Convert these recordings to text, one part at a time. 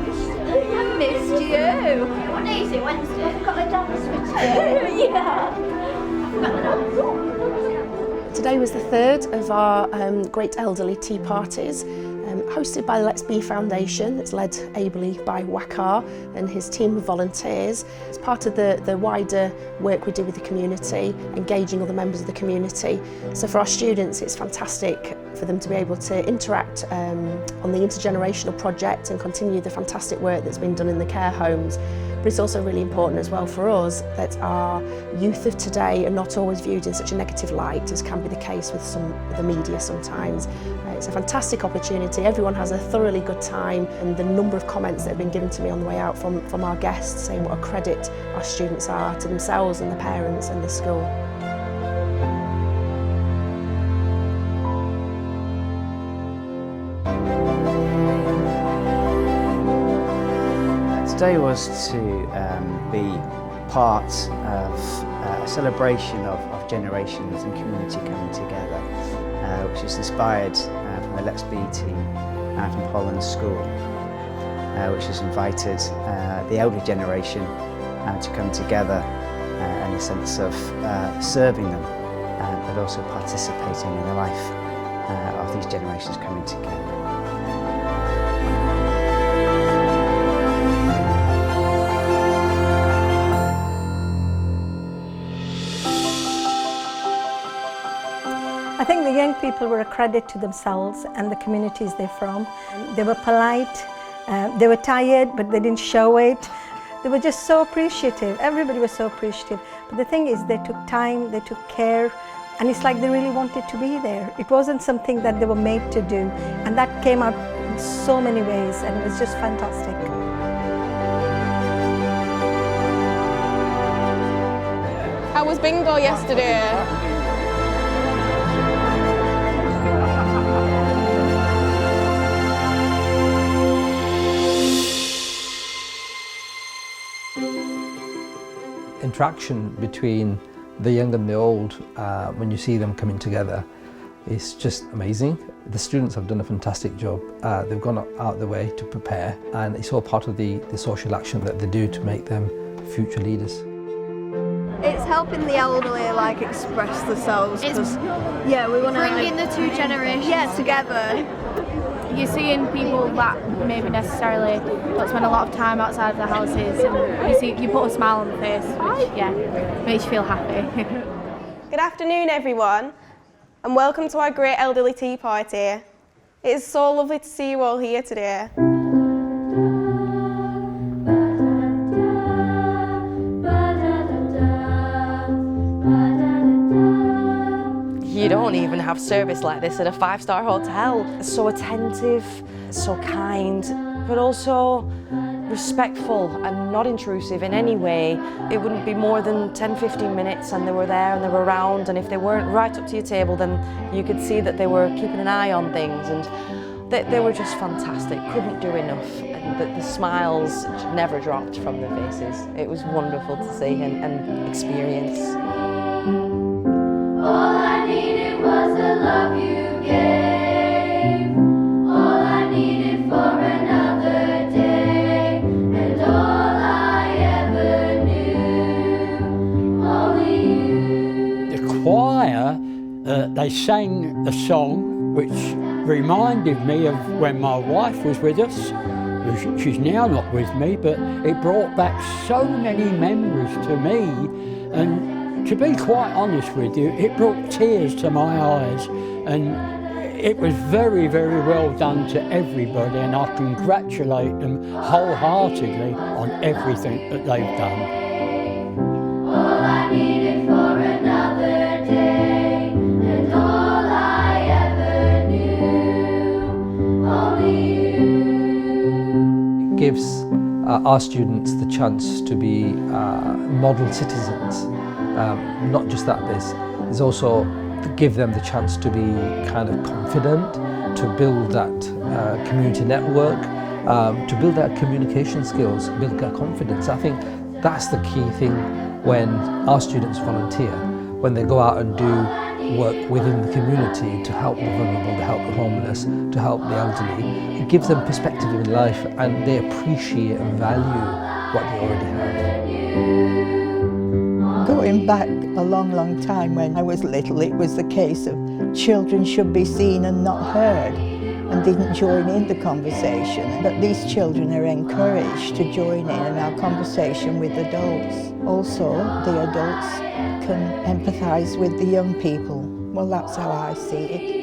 I missed you. What day is it? Wednesday? I've got the dance with you. Yeah. I've got the dance. Today was the third of our Great Elderly Tea Parties, hosted by the Let's Be Foundation. It's led ably by Wakar and his team of volunteers. It's part of the wider work we do with the community, engaging other members of the community. So for our students, it's fantastic for them to be able to interact on the intergenerational project and continue the fantastic work that's been done in the care homes. But it's also really important as well for us that our youth of today are not always viewed in such a negative light as can be the case with the media sometimes. It's a fantastic opportunity. Everyone has a thoroughly good time, and the number of comments that have been given to me on the way out from our guests saying what a credit our students are to themselves and the parents and the school. Today was to be part of a celebration of generations and community coming together, which is inspired from the Let's Be team from Holland School, which has invited the elder generation to come together in the sense of serving them, but also participating in the life of these generations coming together. I think the young people were a credit to themselves and the communities they're from. They were polite, they were tired, but they didn't show it. They were just so appreciative. Everybody was so appreciative. But the thing is, they took time, they took care, and it's like they really wanted to be there. It wasn't something that they were made to do, and that came out in so many ways, and it was just fantastic. How was bingo yesterday? Interaction between the young and the old, when you see them coming together, is just amazing. The students have done a fantastic job. They've gone out of the way to prepare, and it's all part of the social action that they do to make them future leaders. It's helping the elderly express themselves. Yeah, we want to Bringing the two generations together. You're seeing people that maybe necessarily don't spend a lot of time outside of their houses, and you put a smile on the face, which makes you feel happy. Good afternoon everyone, and welcome to our Great Elderly Tea Party. It is so lovely to see you all here today. You don't even have service like this at a five-star hotel. So attentive, so kind, but also respectful and not intrusive in any way. It wouldn't be more than 10-15 minutes and they were there and they were around, and if they weren't right up to your table, then you could see that they were keeping an eye on things, and they were just fantastic. Couldn't do enough. And the smiles never dropped from their faces. It was wonderful to see and experience. All I needed was the love you gave. All I needed for another day. And all I ever knew, only you. The choir, they sang a song which reminded me of when my wife was with us. She's now not with me, but it brought back so many memories to me, and to be quite honest with you, it brought tears to my eyes, and it was very, very well done to everybody, and I congratulate them wholeheartedly on everything that they've done. All I needed for another day, and all I ever knew, only you. It gives our students the chance to be model citizens. Not just that, there's also to give them the chance to be kind of confident, to build that community network, to build their communication skills, build their confidence. I think that's the key thing when our students volunteer, when they go out and do work within the community to help the vulnerable, to help the homeless, to help the elderly. It gives them perspective in life and they appreciate and value what they already have. Going back a long, long time when I was little, it was the case of children should be seen and not heard and didn't join in the conversation. But these children are encouraged to join in our conversation with adults. Also, the adults can empathise with the young people. Well, that's how I see it.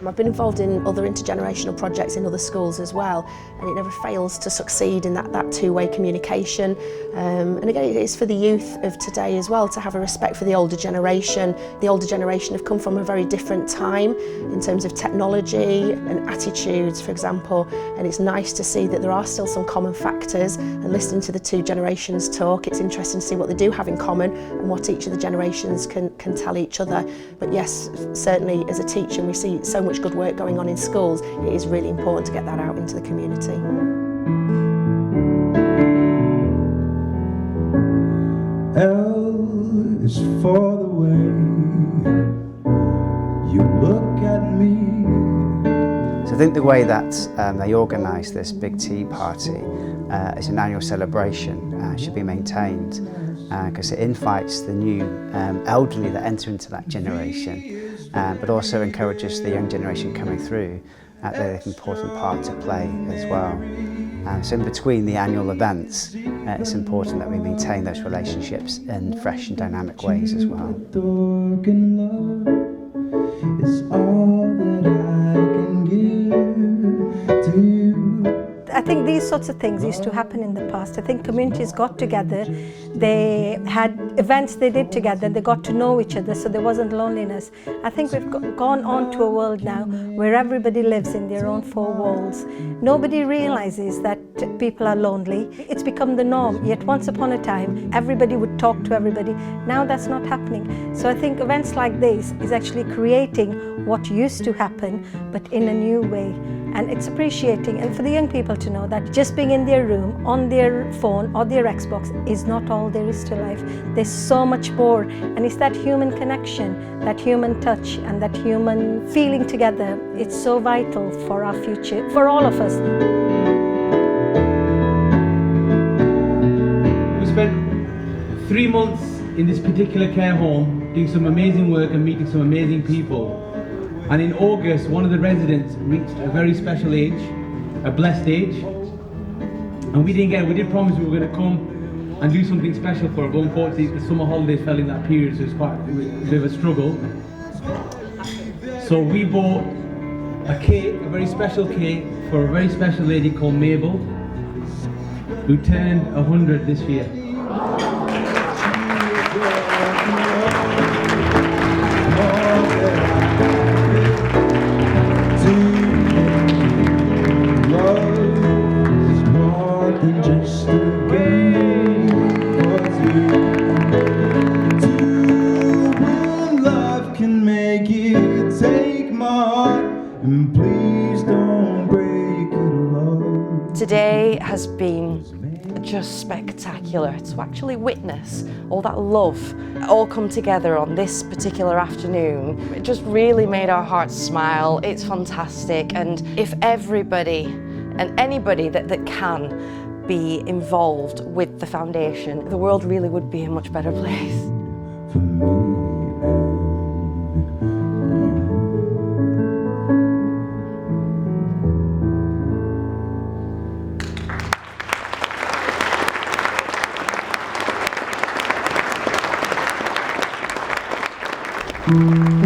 I've been involved in other intergenerational projects in other schools as well, and it never fails to succeed in that two-way communication. And again, it is for the youth of today as well to have a respect for the older generation. The older generation have come from a very different time in terms of technology and attitudes, for example, and it's nice to see that there are still some common factors, and listening to the two generations talk, it's interesting to see what they do have in common and what each of the generations can tell each other. But yes, certainly as a teacher, we see so much good work going on in schools. It is really important to get that out into the community. L is for the way you look at me. So I think the way that they organise this big tea party as an annual celebration should be maintained, because it invites the new elderly that enter into that generation, but also encourages the young generation coming through at an important part to play as well. So in between the annual events, it's important that we maintain those relationships in fresh and dynamic ways as well. I think these sorts of things used to happen in the past. I think communities got together, they had events they did together, they got to know each other, so there wasn't loneliness. I think we've gone on to a world now where everybody lives in their own four walls. Nobody realizes that people are lonely. It's become the norm, yet once upon a time everybody would talk to everybody. Now that's not happening. So I think events like this is actually creating what used to happen, but in a new way. And it's appreciating, and for the young people to know that just being in their room, on their phone or their Xbox is not all there is to life. There's so much more, and it's that human connection, that human touch and that human feeling together. It's so vital for our future, for all of us. We spent 3 months in this particular care home doing some amazing work and meeting some amazing people. And in August, one of the residents reached a very special age, a blessed age. And we did promise we were going to come and do something special for her, but unfortunately the summer holidays fell in that period, so it was a bit of a struggle. So we bought a cake, a very special cake, for a very special lady called Mabel, who turned 100 this year. Today has been just spectacular to actually witness all that love all come together on this particular afternoon. It just really made our hearts smile. It's fantastic, and if everybody and anybody that can be involved with the foundation, the world really would be a much better place. For me. Mm-hmm.